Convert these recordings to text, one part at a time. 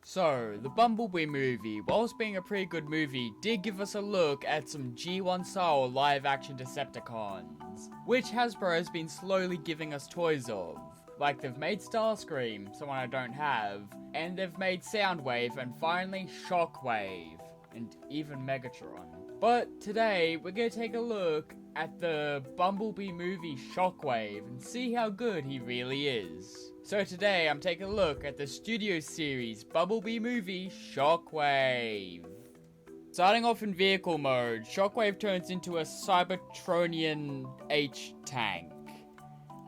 So, the Bumblebee movie, whilst being a pretty good movie, did give us a look at some G1 style live action Decepticons, which Hasbro has been slowly giving us toys of. Like they've made Starscream, someone I don't have, and they've made Soundwave, and finally Shockwave, and even Megatron. But today, we're going to take a look at the Bumblebee movie Shockwave and see how good he really is. So today, I'm taking a look at the Studio Series Bumblebee movie Shockwave. Starting off in vehicle mode, Shockwave turns into a Cybertronian H-Tank,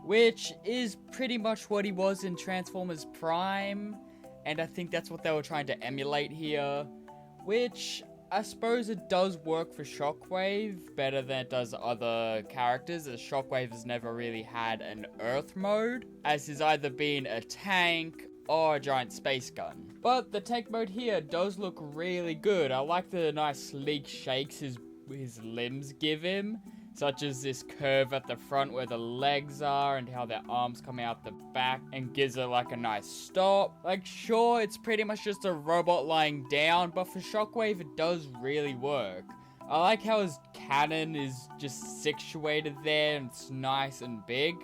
which is pretty much what he was in Transformers Prime, and I think that's what they were trying to emulate here, which I suppose it does work for Shockwave better than it does other characters, as Shockwave has never really had an Earth mode, as he's either been a tank or a giant space gun. But the tank mode here does look really good. I like the nice sleek shakes his limbs give him, such as this curve at the front where the legs are and how their arms come out the back and gives it like a nice stop. Like, sure, it's pretty much just a robot lying down, but for Shockwave it does really work. I like how his cannon is just situated there and it's nice and big,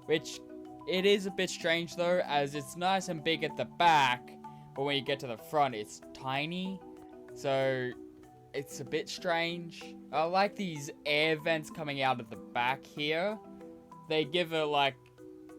which it is a bit strange though, as it's nice and big at the back, but when you get to the front it's tiny, so it's a bit strange. I like these air vents coming out of the back here. They give it like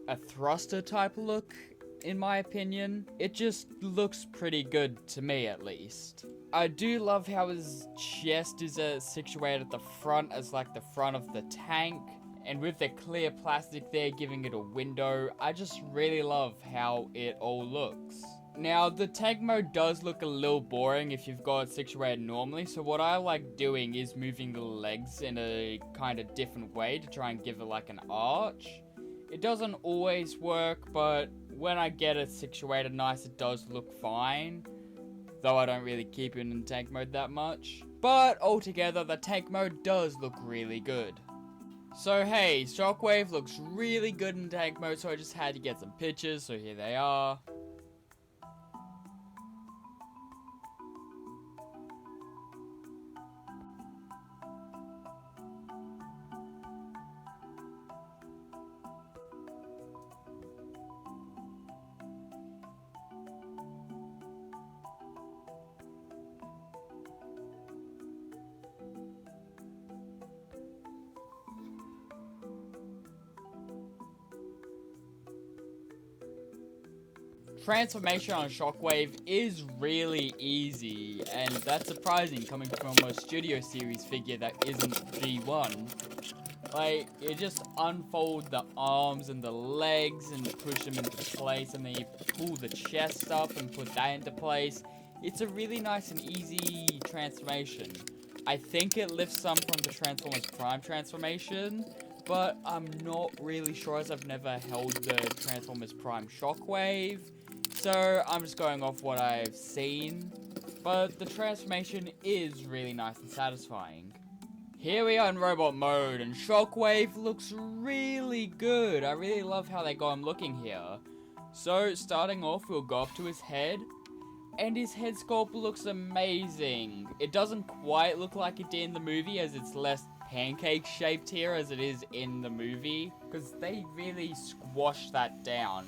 a thruster type look, in my opinion. It just looks pretty good to me, at least. I do love how his chest is situated at the front as like the front of the tank. And with the clear plastic there giving it a window, I just really love how it all looks. Now, the tank mode does look a little boring if you've got it situated normally, so what I like doing is moving the legs in a kind of different way to try and give it like an arch. It doesn't always work, but when I get it situated nice, it does look fine, though I don't really keep it in tank mode that much. But altogether, the tank mode does look really good. So hey, Shockwave looks really good in tank mode, so I just had to get some pictures, so here they are. Transformation on Shockwave is really easy, and that's surprising coming from a Studio Series figure that isn't G1. Like, you just unfold the arms and the legs and push them into place, and then you pull the chest up and put that into place. It's a really nice and easy transformation. I think it lifts some from the Transformers Prime transformation, but I'm not really sure as I've never held the Transformers Prime Shockwave. So I'm just going off what I've seen, but the transformation is really nice and satisfying. Here we are in robot mode, and Shockwave looks really good. I really love how they got him looking here. So starting off, we'll go up to his head, and his head sculpt looks amazing. It doesn't quite look like it did in the movie, as it's less pancake shaped here as it is in the movie, because they really squashed that down.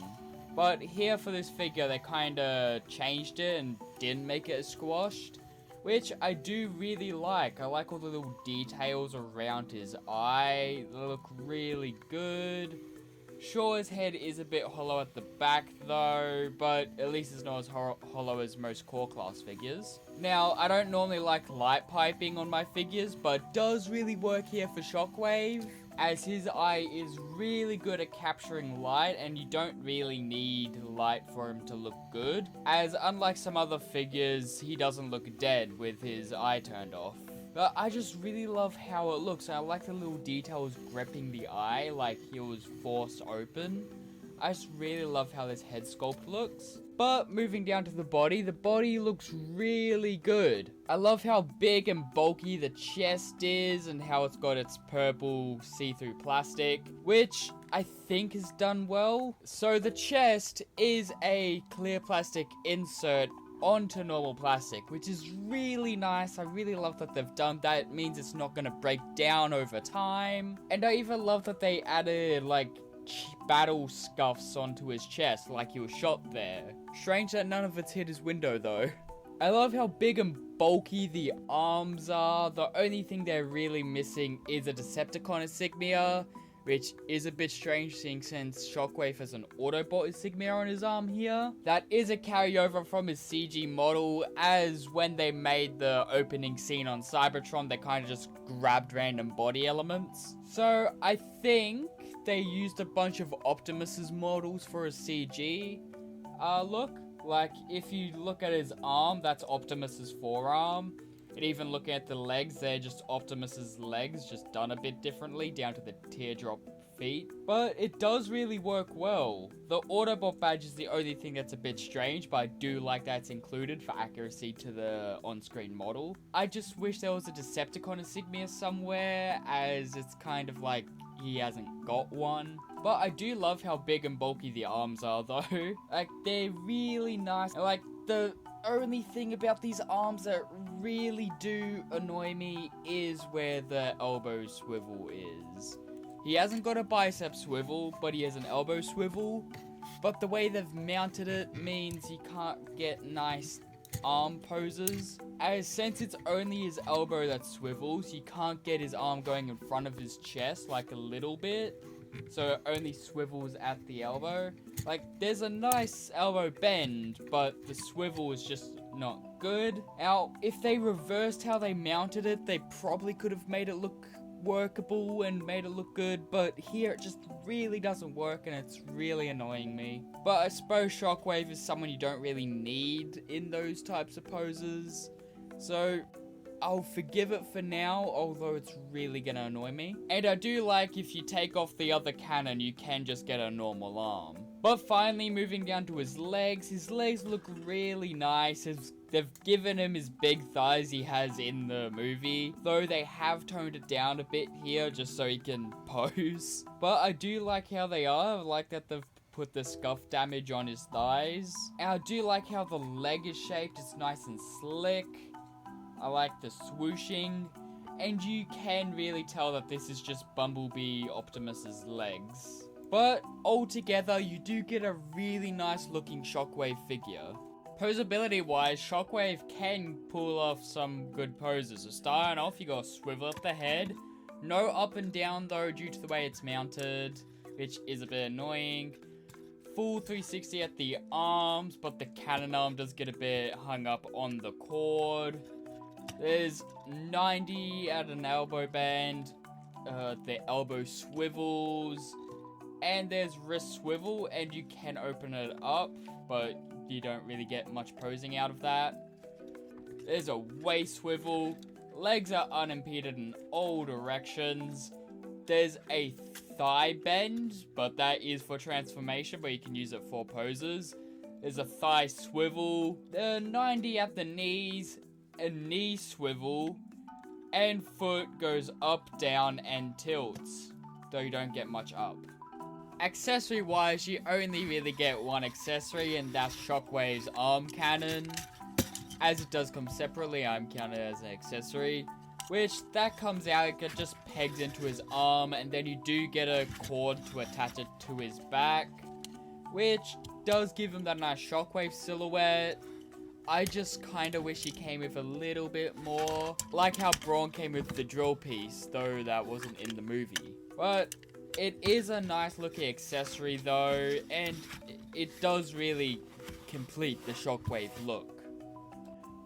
But here for this figure, they kind of changed it and didn't make it as squashed, which I do really like. I like all the little details around his eye. They look really good. Sure, his head is a bit hollow at the back though, but at least it's not as hollow as most core class figures. Now, I don't normally like light piping on my figures, but it does really work here for Shockwave, as his eye is really good at capturing light, and you don't really need light for him to look good, as unlike some other figures, he doesn't look dead with his eye turned off. But I just really love how it looks. I like the little details gripping the eye like he was forced open. I just really love how this head sculpt looks. But moving down to the body looks really good. I love how big and bulky the chest is and how it's got its purple see-through plastic, which I think is done well. So the chest is a clear plastic insert onto normal plastic, which is really nice. I really love that they've done that. It means it's not gonna break down over time. And I even love that they added, like, battle scuffs onto his chest, like he was shot there. Strange that none of it's hit his window, though. I love how big and bulky the arms are. The only thing they're really missing is a Decepticon insignia, which is a bit strange seeing since Shockwave has an Autobot insignia on his arm here. That is a carryover from his CG model, as when they made the opening scene on Cybertron, they kind of just grabbed random body elements. So I think they used a bunch of Optimus's models for a CG look. Like, if you look at his arm, that's Optimus's forearm. And even looking at the legs, they're just Optimus's legs, just done a bit differently, down to the teardrop feet. But it does really work well. The Autobot badge is the only thing that's a bit strange, but I do like that it's included for accuracy to the on-screen model. I just wish there was a Decepticon insignia somewhere, as it's kind of like he hasn't got one. But I do love how big and bulky the arms are, though. Like, they're really nice. Like, the only thing about these arms that really do annoy me is where the elbow swivel is. He hasn't got a bicep swivel, but he has an elbow swivel. But the way they've mounted it means he can't get nice arm poses. As since it's only his elbow that swivels, he can't get his arm going in front of his chest like a little bit. So it only swivels at the elbow. Like, there's a nice elbow bend, but the swivel is just not good. Now, if they reversed how they mounted it, they probably could have made it look workable and made it look good, but here it just really doesn't work and it's really annoying me. But I suppose Shockwave is someone you don't really need in those types of poses, so I'll forgive it for now, although it's really gonna annoy me. And I do like if you take off the other cannon, you can just get a normal arm. But finally, moving down to his legs look really nice. They've given him his big thighs he has in the movie, though they have toned it down a bit here just so he can pose. But I do like how they are. I like that they've put the scuff damage on his thighs. And I do like how the leg is shaped. It's nice and slick. I like the swooshing, and you can really tell that this is just Bumblebee Optimus's legs. But altogether, you do get a really nice looking Shockwave figure. Posability wise, Shockwave can pull off some good poses. So starting off, you gotta swivel up the head. No up and down though, due to the way it's mounted, which is a bit annoying. Full 360 at the arms, but the cannon arm does get a bit hung up on the cord. There's 90 at an elbow band, the elbow swivels, and there's wrist swivel, and you can open it up, but you don't really get much posing out of that. There's a waist swivel, legs are unimpeded in all directions. There's a thigh bend, but that is for transformation, but you can use it for poses. There's a thigh swivel, 90 at the knees, a knee swivel, and foot goes up, down, and tilts, though you don't get much up. Accessory wise, you only really get one accessory, and that's Shockwave's arm cannon. As it does come separately, I'm counted as an accessory, which that comes out, it just pegs into his arm, and then you do get a cord to attach it to his back, which does give him that nice Shockwave silhouette. I just kinda wish he came with a little bit more, like how Brawn came with the drill piece, though that wasn't in the movie. But it is a nice looking accessory though, and it does really complete the Shockwave look.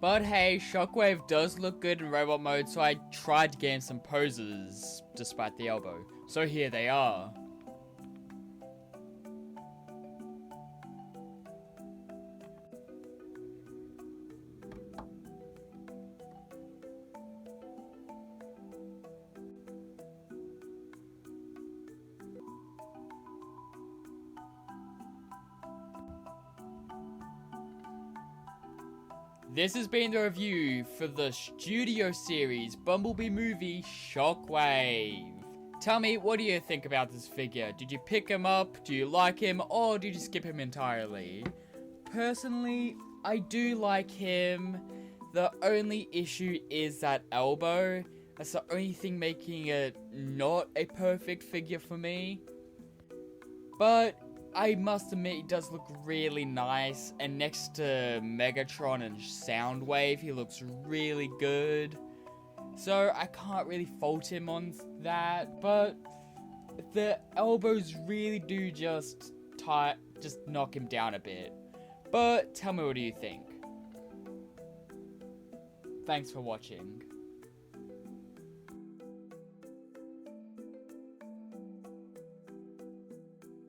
But hey, Shockwave does look good in robot mode, so I tried to get him some poses despite the elbow. So here they are. This has been the review for the Studio Series Bumblebee movie Shockwave. Tell me, what do you think about this figure? Did you pick him up? Do you like him? Or did you skip him entirely? Personally, I do like him. The only issue is that elbow. That's the only thing making it not a perfect figure for me. But I must admit, he does look really nice, and next to Megatron and Soundwave, he looks really good. So I can't really fault him on that, but the elbows really do just knock him down a bit. But tell me, what do you think? Thanks for watching.